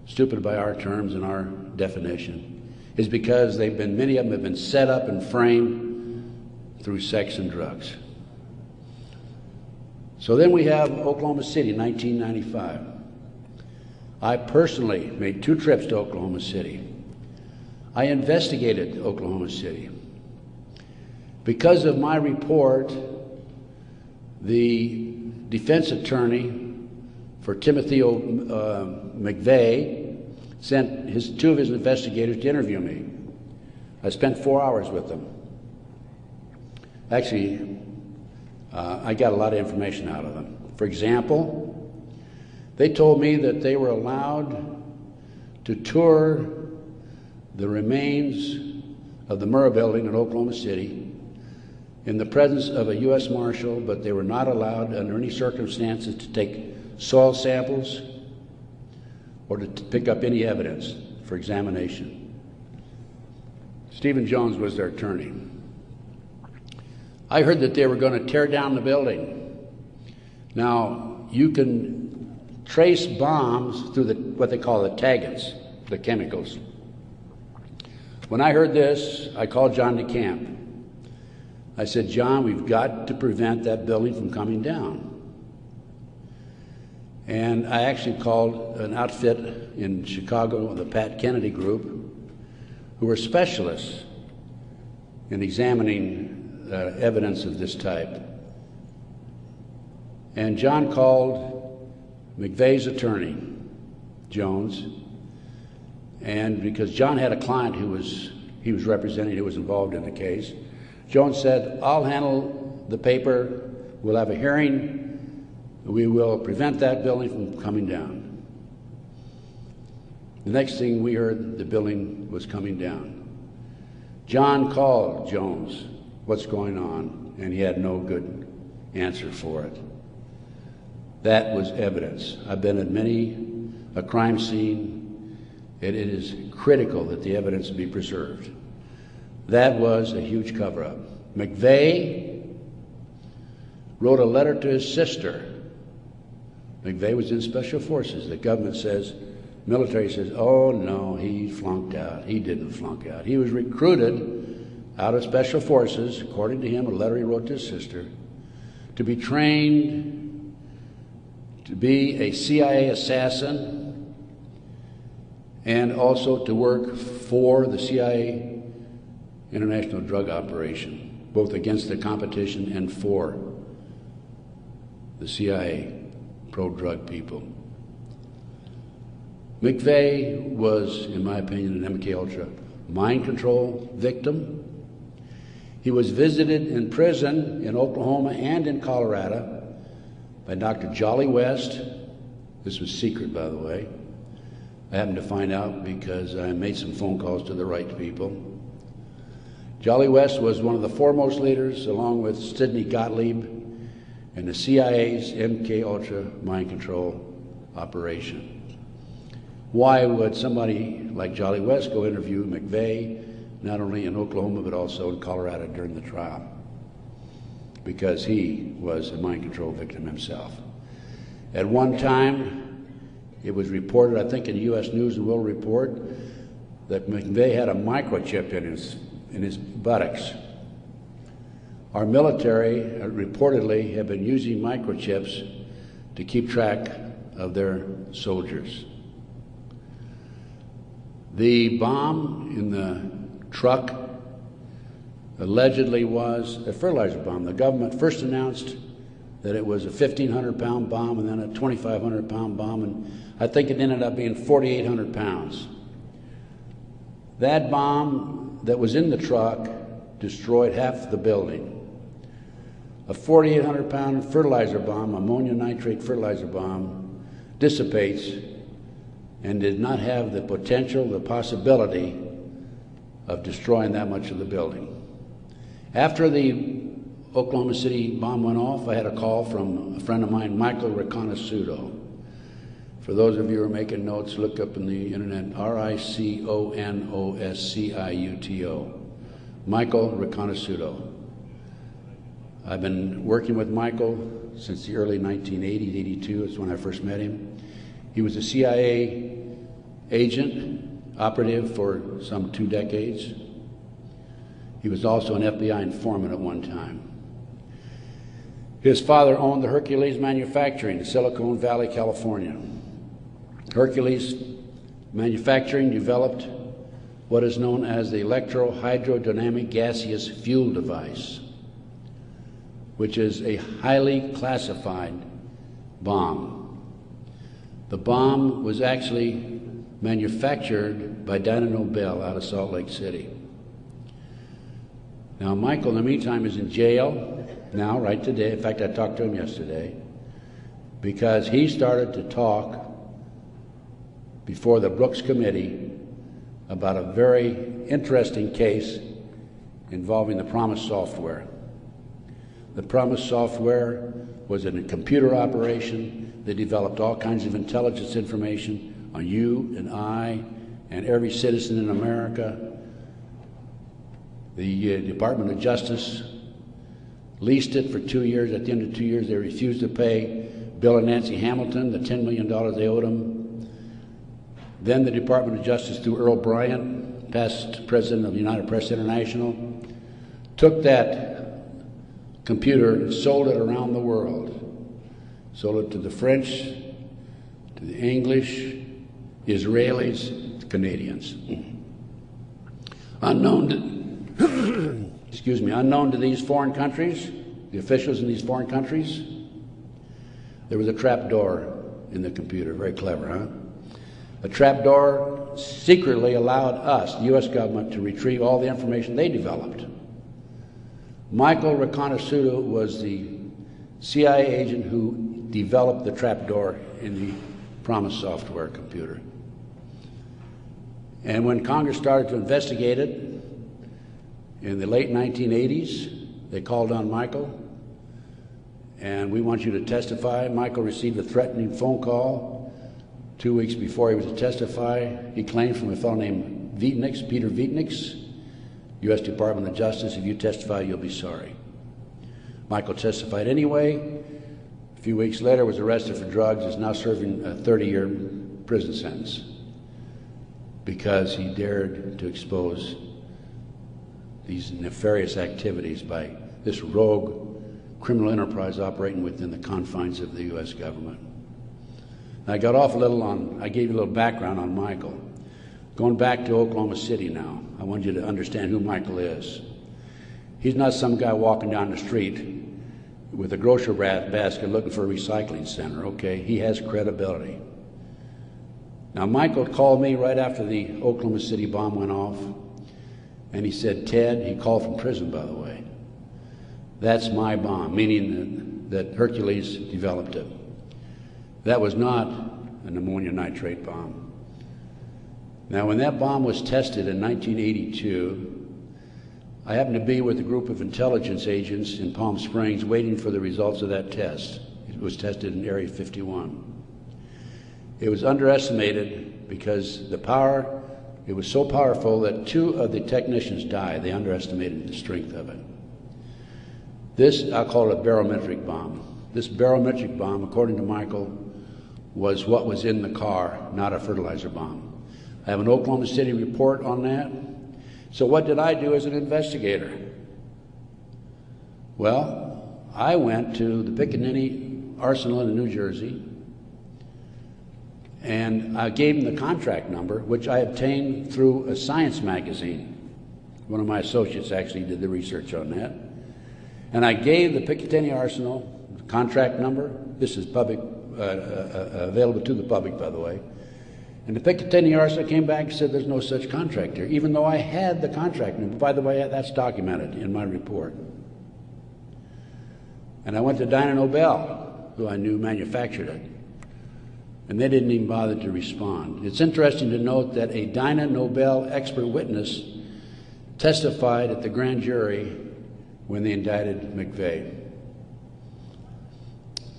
stupid by our terms and our definition, is because many of them have been set up and framed through sex and drugs. So then we have Oklahoma City, 1995. I personally made 2 trips to Oklahoma City. I investigated Oklahoma City. Because of my report, the defense attorney for Timothy McVeigh sent 2 of his investigators to interview me. I spent 4 hours with them. Actually, I got a lot of information out of them. For example, they told me that they were allowed to tour the remains of the Murrah building in Oklahoma City in the presence of a U.S. Marshal, but they were not allowed under any circumstances to take soil samples or to pick up any evidence for examination. Stephen Jones was their attorney. I heard that they were going to tear down the building. Now, you can trace bombs through what they call the taggants, the chemicals. When I heard this, I called John DeCamp. I said, John, we've got to prevent that building from coming down. And I actually called an outfit in Chicago, the Pat Kennedy Group, who were specialists in examining evidence of this type. And John called McVeigh's attorney, Jones, and because John had a client he was representing who was involved in the case, Jones said, I'll handle the paper, we'll have a hearing, we will prevent that building from coming down. The next thing we heard, the building was coming down. John called Jones, what's going on? And he had no good answer for it. That was evidence. I've been at many a crime scene. It is critical that the evidence be preserved. That was a huge cover-up. McVeigh wrote a letter to his sister. McVeigh was in Special Forces. The government says, military says, oh no, he flunked out. He didn't flunk out. He was recruited out of Special Forces, according to him, a letter he wrote to his sister, to be trained to be a CIA assassin and also to work for the CIA international drug operation, both against the competition and for the CIA pro-drug people. McVeigh was, in my opinion, an MK-Ultra mind control victim. He was visited in prison in Oklahoma and in Colorado by Dr. Jolly West. This was secret, by the way. I happened to find out because I made some phone calls to the right people. Jolly West was one of the foremost leaders, along with Sidney Gottlieb, in the CIA's MK-Ultra mind control operation. Why would somebody like Jolly West go interview McVeigh, not only in Oklahoma but also in Colorado during the trial? Because he was a mind control victim himself. At one time, it was reported, I think in the U.S. News and World Report, that McVeigh had a microchip in his buttocks. Our military reportedly have been using microchips to keep track of their soldiers. The bomb in the truck allegedly was a fertilizer bomb. The government first announced that it was a 1,500-pound bomb and then a 2,500-pound bomb, and I think it ended up being 4,800 pounds. That bomb that was in the truck destroyed half the building. A 4,800-pound fertilizer bomb, ammonia nitrate fertilizer bomb, dissipates and did not have the potential, the possibility of destroying that much of the building. After the Oklahoma City bomb went off, I had a call from a friend of mine, Michael Riconosciuto. For those of you who are making notes, look up in the internet, R-I-C-O-N-O-S-C-I-U-T-O. Michael Riconosciuto. I've been working with Michael since the early 1980s, 82 is when I first met him. He was a CIA agent, operative for some 2 decades. He was also an FBI informant at one time. His father owned the Hercules Manufacturing in Silicon Valley, California. Hercules Manufacturing developed what is known as the electro-hydrodynamic gaseous fuel device, which is a highly classified bomb. The bomb was actually manufactured by Dyna Nobel out of Salt Lake City. Now, Michael, in the meantime, is in jail now, right today. In fact, I talked to him yesterday because he started to talk before the Brooks Committee about a very interesting case involving the Promise software. The Promise software was in a computer operation. They developed all kinds of intelligence information on you and I and every citizen in America. The Department of Justice leased it for 2 years. At the end of 2 years, they refused to pay Bill and Nancy Hamilton the $10 million they owed them. Then the Department of Justice, through Earl Bryant, past president of United Press International, took that computer and sold it around the world. Sold it to the French, to the English, Israelis, the Canadians. Unknown to these foreign countries, the officials in these foreign countries, there was a trap door in the computer. Very clever, huh? A trap door secretly allowed us, the U.S. government, to retrieve all the information they developed. Michael Reconnaisuto was the CIA agent who developed the trap door in the Promise software computer. And when Congress started to investigate it, in the late 1980s, they called on Michael, and we want you to testify. Michael received a threatening phone call 2 weeks before he was to testify. He claimed from a fellow named Vietnix, Peter Vietnix, U.S. Department of Justice, if you testify, you'll be sorry. Michael testified anyway. A few weeks later, was arrested for drugs, is now serving a 30-year prison sentence because he dared to expose these nefarious activities by this rogue criminal enterprise operating within the confines of the U.S. government. Now, I got off a little I gave you a little background on Michael. Going back to Oklahoma City now, I want you to understand who Michael is. He's not some guy walking down the street with a grocery basket looking for a recycling center, okay? He has credibility. Now, Michael called me right after the Oklahoma City bomb went off, and he said, Ted, he called from prison, by the way, that's my bomb, meaning that Hercules developed it. That was not an ammonia nitrate bomb. Now, when that bomb was tested in 1982, I happened to be with a group of intelligence agents in Palm Springs waiting for the results of that test. It was tested in Area 51. It was underestimated because the power, it was so powerful that 2 of the technicians died. They underestimated the strength of it. This, I'll call it a barometric bomb. This barometric bomb, according to Michael, was what was in the car, not a fertilizer bomb. I have an Oklahoma City report on that. So what did I do as an investigator? Well, I went to the Pickaninny Arsenal in New Jersey, and I gave him the contract number, which I obtained through a science magazine. One of my associates actually did the research on that. And I gave the Picatinny Arsenal the contract number. This is public, available to the public, by the way. And the Picatinny Arsenal came back and said there's no such contract here, even though I had the contract number. By the way, that's documented in my report. And I went to Dyna Nobel, who I knew manufactured it, and they didn't even bother to respond. It's interesting to note that a Dyna Nobel expert witness testified at the grand jury when they indicted McVeigh.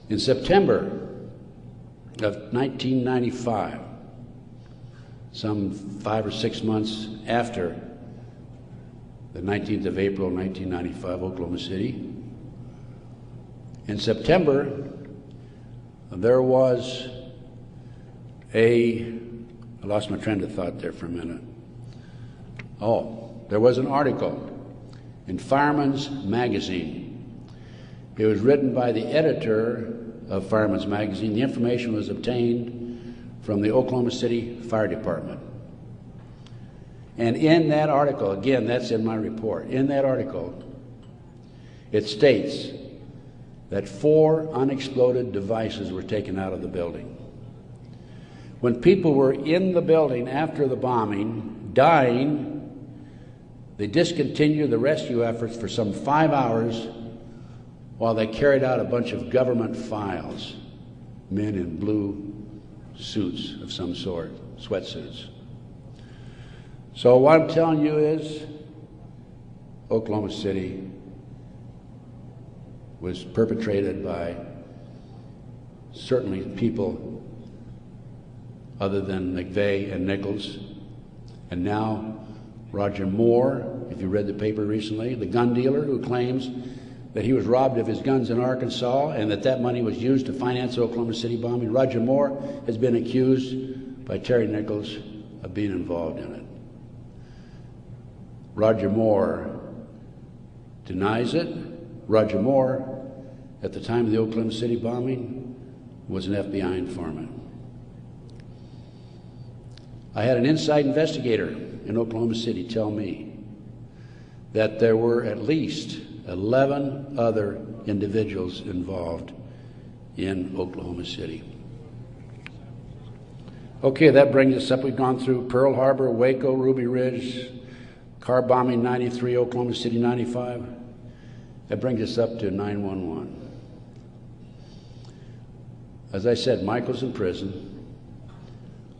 In September of 1995, some 5 or 6 months after the 19th of April, 1995, Oklahoma City, in September, there was a I lost my train of thought there for a minute. Oh, there was an article in Fireman's Magazine. It was written by the editor of Fireman's Magazine. The information was obtained from the Oklahoma City Fire Department. And in that article, again, that's in my report, in that article, it states that 4 unexploded devices were taken out of the building. When people were in the building after the bombing, dying, they discontinued the rescue efforts for some 5 hours while they carried out a bunch of government files, men in blue suits of some sort, sweatsuits. So what I'm telling you is Oklahoma City was perpetrated by certainly people other than McVeigh and Nichols, and now Roger Moore, if you read the paper recently, the gun dealer who claims that he was robbed of his guns in Arkansas and that money was used to finance the Oklahoma City bombing. Roger Moore has been accused by Terry Nichols of being involved in it. Roger Moore denies it. Roger Moore, at the time of the Oklahoma City bombing, was an FBI informant. I had an inside investigator in Oklahoma City tell me that there were at least 11 other individuals involved in Oklahoma City. Okay, that brings us up. We've gone through Pearl Harbor, Waco, Ruby Ridge, car bombing 93, Oklahoma City 95. That brings us up to 9/11. As I said, Michael's in prison.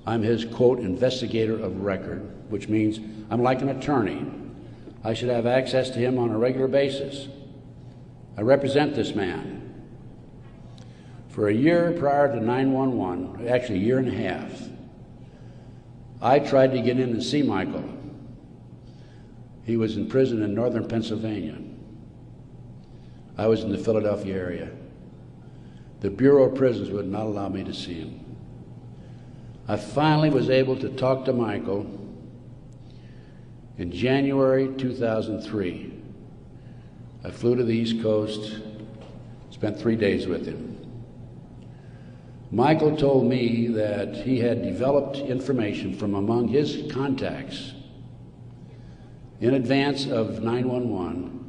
I'm his, quote, investigator of record, which means I'm like an attorney. I should have access to him on a regular basis. I represent this man. For a year prior to 9/11, actually a year and a half, I tried to get in and see Michael. He was in prison in northern Pennsylvania. I was in the Philadelphia area. The Bureau of Prisons would not allow me to see him. I finally was able to talk to Michael in January 2003. I flew to the East Coast, spent 3 days with him. Michael told me that he had developed information from among his contacts in advance of 9/11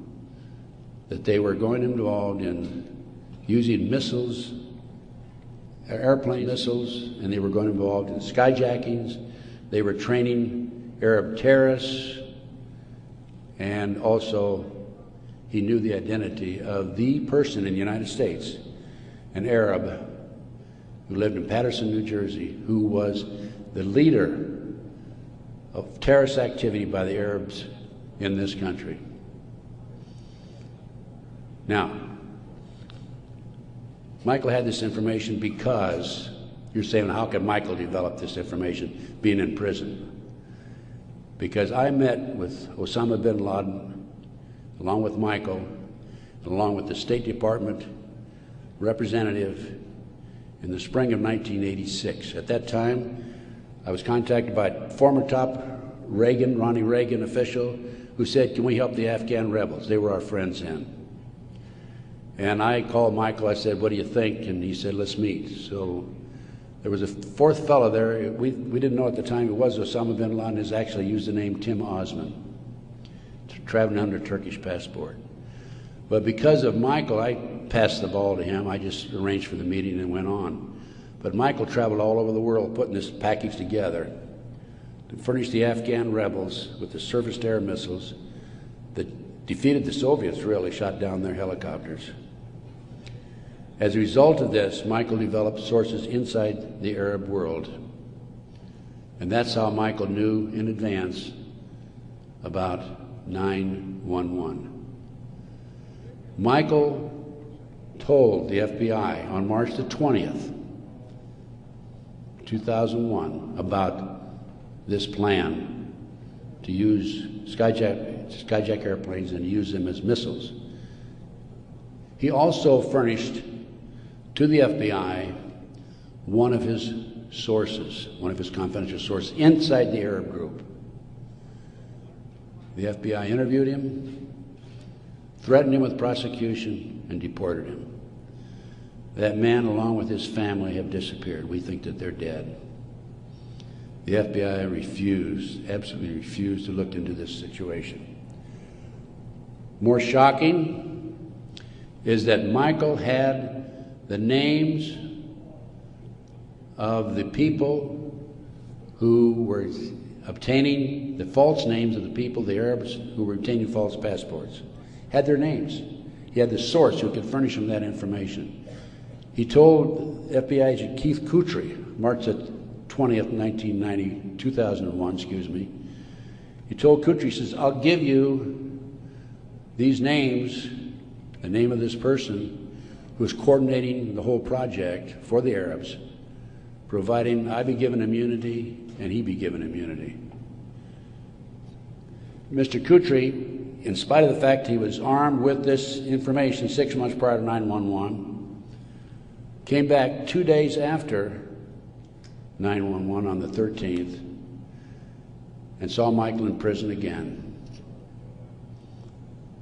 that they were going involved in using missiles, airplane missiles, and they were going involved in skyjackings. They were training Arab terrorists, and also he knew the identity of the person in the United States, an Arab who lived in Paterson, New Jersey, who was the leader of terrorist activity by the Arabs in this country. Now, Michael had this information because you're saying, how could Michael develop this information being in prison? Because I met with Osama bin Laden, along with Michael, along with the State Department representative in the spring of 1986. At that time, I was contacted by a former top Ronnie Reagan official who said, can we help the Afghan rebels? They were our friends then. And I called Michael, I said, what do you think? And he said, let's meet. So there was a fourth fellow there. We didn't know at the time it was Osama bin Laden. Has actually used the name Tim Osman, traveling under Turkish passport. But because of Michael, I passed the ball to him. I just arranged for the meeting and went on. But Michael traveled all over the world putting this package together to furnish the Afghan rebels with the surface-to-air missiles that defeated the Soviets, really, shot down their helicopters. As a result of this, Michael developed sources inside the Arab world. And that's how Michael knew in advance about 9/11. Michael told the FBI on March the 20th, 2001, about this plan to use skyjack airplanes and use them as missiles. He also furnished to the FBI one of his sources, one of his confidential sources, inside the Arab group. The FBI interviewed him, threatened him with prosecution, and deported him. That man, along with his family, have disappeared. We think that they're dead. The FBI refused, absolutely refused, to look into this situation. More shocking is that Michael had the names of the people who were obtaining the false names of the people, the Arabs who were obtaining false passports. Had their names. He had the source who could furnish him that information. He told FBI agent Keith Kutry, March 20th, 2001, excuse me. He told Kutry, he says, I'll give you these names, the name of this person who is coordinating the whole project for the Arabs, providing I be given immunity and he be given immunity. Mr. Kutry, in spite of the fact he was armed with this information 6 months prior to 9/11, came back 2 days after 9/11 on the 13th and saw Michael in prison again.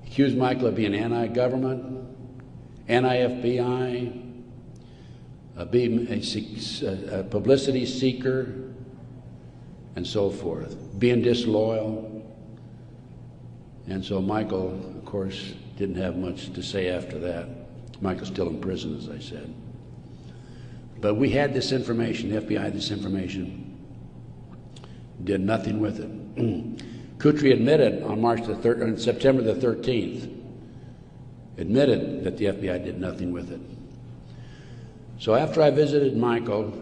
Accused Michael of being anti-government, anti-FBI, being a publicity seeker, and so forth, being disloyal. And so Michael, of course, didn't have much to say after that. Michael's still in prison, as I said. But we had this information, the FBI had this information, did nothing with it. Kutry admitted on September the 13th, admitted that the FBI did nothing with it. So after I visited Michael,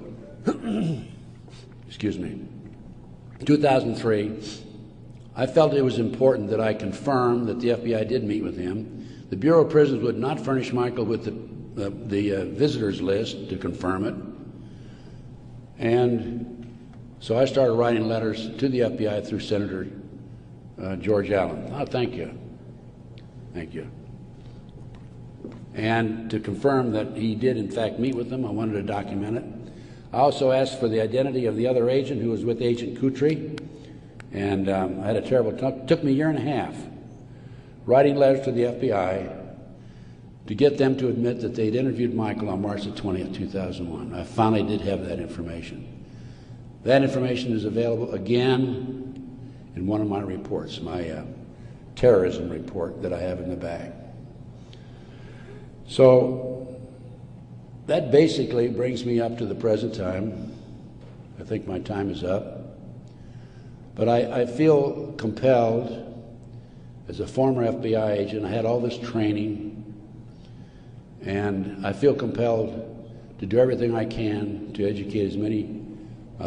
excuse me, 2003, I felt it was important that I confirm that the FBI did meet with him. The Bureau of Prisons would not furnish Michael with the visitors list to confirm it. And so I started writing letters to the FBI through Senator George Allen. Oh, thank you. Thank you. And to confirm that he did, in fact, meet with them, I wanted to document it. I also asked for the identity of the other agent who was with Agent Kutry. And I had a terrible time. It took me a year and a half writing letters to the FBI to get them to admit that they'd interviewed Michael on March the 20th, 2001. I finally did have that information. That information is available again in one of my reports, my terrorism report that I have in the bag. So that basically brings me up to the present time. I think my time is up. But I feel compelled, as a former FBI agent, I had all this training, and I feel compelled to do everything I can to educate as many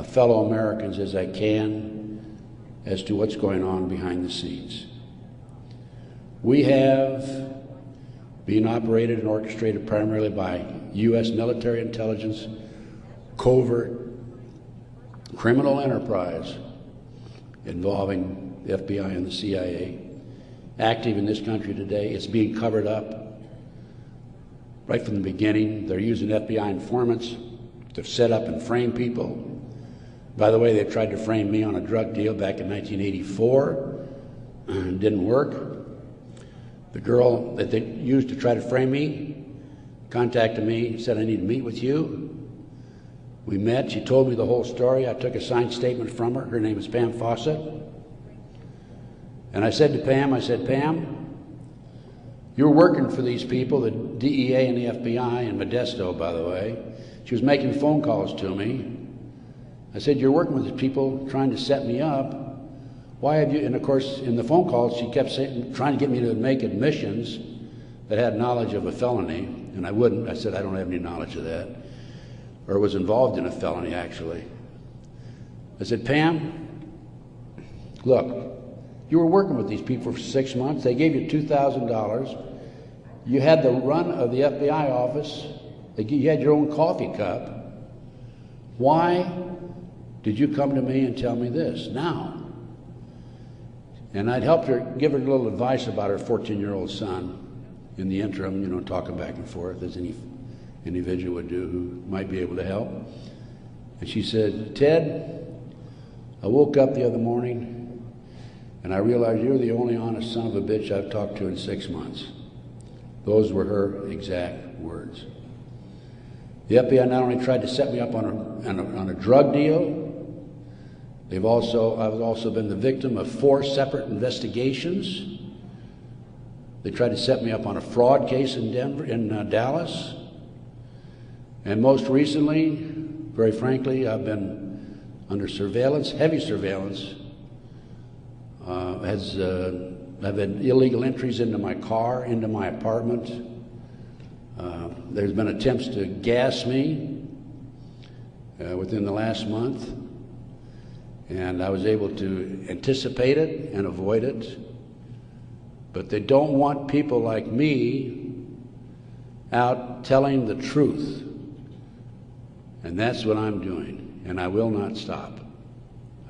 fellow Americans as I can as to what's going on behind the scenes. We have been operated and orchestrated primarily by U.S. military intelligence, covert criminal enterprise involving the FBI and the CIA, active in this country today. It's being covered up right from the beginning. They're using FBI informants to set up and frame people. By the way, they tried to frame me on a drug deal back in 1984. It didn't work. The girl that they used to try to frame me contacted me, said, I need to meet with you. We met. She told me the whole story. I took a signed statement from her. Her name is Pam Fawcett. And I said to Pam, Pam, you're working for these people, the DEA and the FBI, in Modesto, by the way. She was making phone calls to me. I said, you're working with these people trying to set me up. Why have you, and of course, in the phone calls, she kept saying, trying to get me to make admissions that had knowledge of a felony, and I wouldn't. I said, I don't have any knowledge of that. Or was involved in a felony, actually. I said, Pam, look, you were working with these people for 6 months. They gave you $2,000. You had the run of the FBI office. You had your own coffee cup. Why did you come to me and tell me this now? And I'd helped her, give her a little advice about her 14-year-old son in the interim, talking back and forth as any individual would do who might be able to help. And she said, "Ted, I woke up the other morning and I realized you're the only honest son of a bitch I've talked to in 6 months." Those were her exact words. The FBI not only tried to set me up on a drug deal, I've also been the victim of 4 separate investigations. They tried to set me up on a fraud case in Dallas. And most recently, very frankly, I've been under surveillance, heavy surveillance. I've had illegal entries into my car, into my apartment. There's been attempts to gas me within the last month. And I was able to anticipate it and avoid it. But they don't want people like me out telling the truth. And that's what I'm doing. And I will not stop.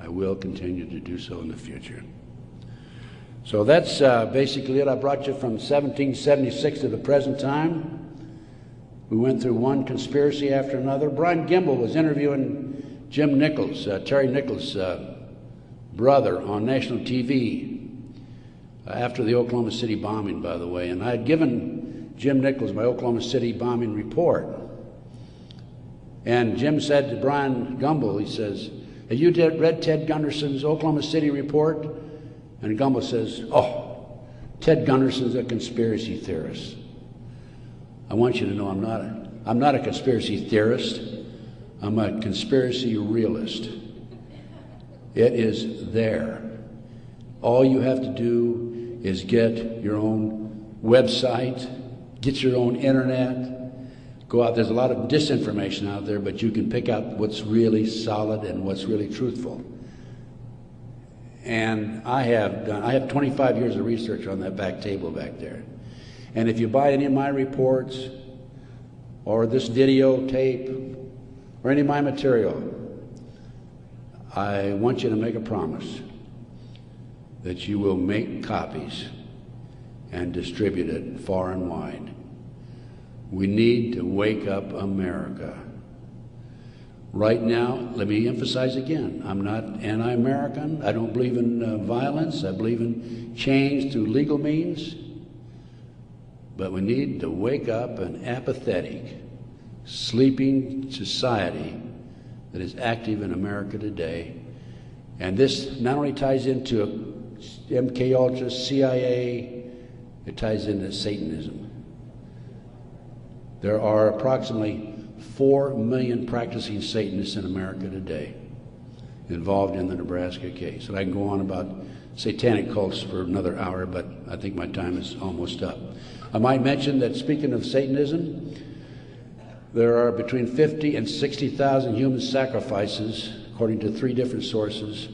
I will continue to do so in the future. So that's basically it. I brought you from 1776 to the present time. We went through one conspiracy after another. Brian Gimbel was interviewing Jim Nichols, Terry Nichols' brother, on national TV after the Oklahoma City bombing, by the way. And I had given Jim Nichols my Oklahoma City bombing report. And Jim said to Brian Gimbel, he says, "Have you read Ted Gunderson's Oklahoma City report?" And Gimbel says, "Oh, Ted Gunderson's a conspiracy theorist." I want you to know I'm not a conspiracy theorist. I'm a conspiracy realist. It is there. All you have to do is get your own website, get your own internet, go out. There's a lot of disinformation out there, but you can pick out what's really solid and what's really truthful. And I have 25 years of research on that back table back there. And if you buy any of my reports or this videotape or any of my material, I want you to make a promise that you will make copies and distribute it far and wide. We need to wake up America. Right now, let me emphasize again, I'm not anti-American. I don't believe in violence. I believe in change through legal means. But we need to wake up an apathetic, sleeping society that is active in America today. And this not only ties into MK Ultra, CIA, it ties into Satanism. There are approximately 4 million practicing Satanists in America today involved in the Nebraska case. And I can go on about satanic cults for another hour, but I think my time is almost up. I might mention that, speaking of Satanism, there are between 50 and 60,000 human sacrifices, according to 3 different sources,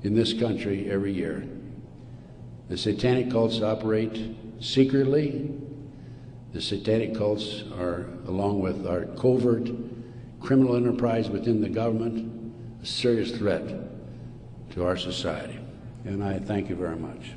in this country every year. The satanic cults operate secretly. The satanic cults are, along with our covert criminal enterprise within the government, a serious threat to our society. And I thank you very much.